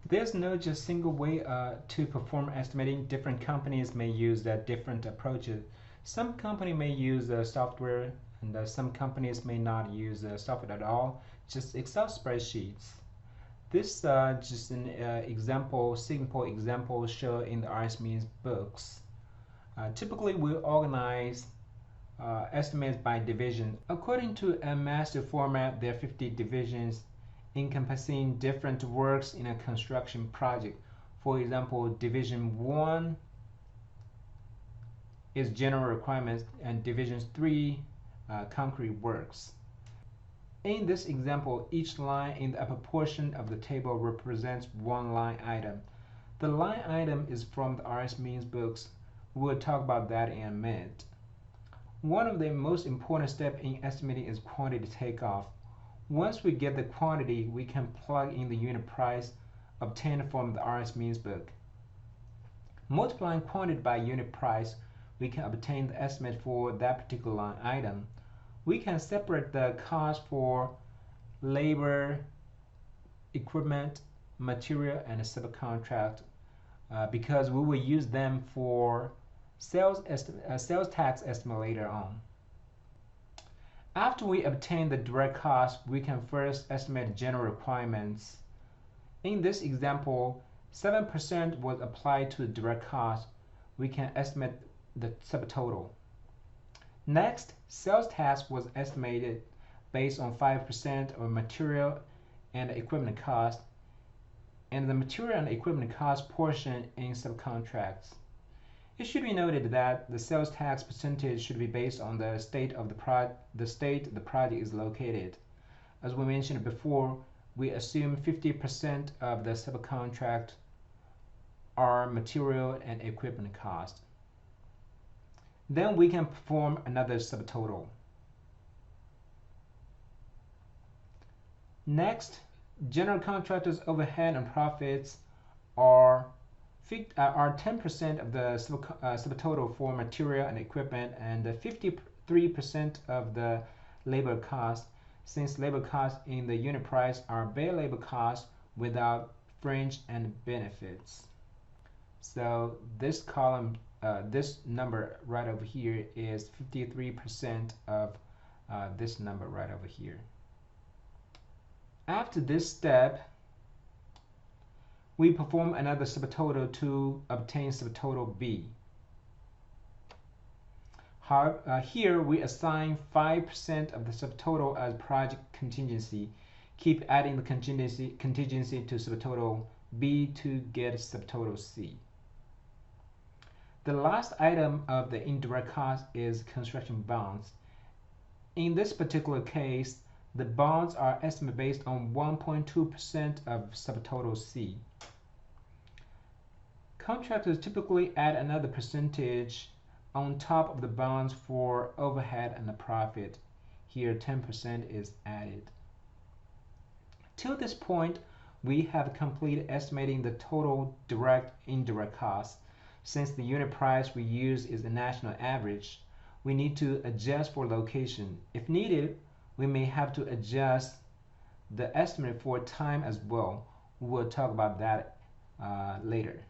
There's no just single way to perform estimating. Different companies may use different approaches. Some company may use software, and some companies may not use software at all, just Excel spreadsheets. This just an example, simple example shown in the RS Means books. Typically, we organize estimates by division. According to a master format, there are 50 divisions encompassing different works in a construction project. For example, Division 1 is general requirements and Division 3 concrete works. In this example, each line in the upper portion of the table represents one line item. The line item is from the RS Means books. We'll talk about that in a minute. One of the most important steps in estimating is quantity takeoff. Once we get the quantity, we can plug in the unit price obtained from the RS Means book. Multiplying quantity by unit price, we can obtain the estimate for that particular line item. We can separate the cost for labor, equipment, material, and subcontract because we will use them for sales tax estimate later on. After we obtain the direct cost, we can first estimate general requirements. In this example, 7% was applied to the direct cost. We can estimate the subtotal. Next, sales tax was estimated based on 5% of material and equipment cost, and the material and equipment cost portion in subcontracts. It should be noted that the sales tax percentage should be based on the state of the project is located. As we mentioned before, we assume 50% of the subcontract are material and equipment cost. Then we can perform another subtotal. Next, general contractors' overhead and profits are 10% of the subtotal for material and equipment and 53% of the labor cost, since labor costs in the unit price are bare labor costs without fringe and benefits. So this column, this number right over here is 53% of this number right over here. After this step, we perform another subtotal to obtain subtotal B. Here we assign 5% of the subtotal as project contingency. Keep adding the contingency to subtotal B to get subtotal C. The last item of the indirect cost is construction bonds. In this particular case, the bonds are estimated based on 1.2% of subtotal C. Contractors typically add another percentage on top of the bonds for overhead and the profit. Here 10% is added. Till this point, we have completed estimating the total direct indirect costs. Since the unit price we use is the national average, we need to adjust for location. If needed, we may have to adjust the estimate for time as well. We'll talk about that later.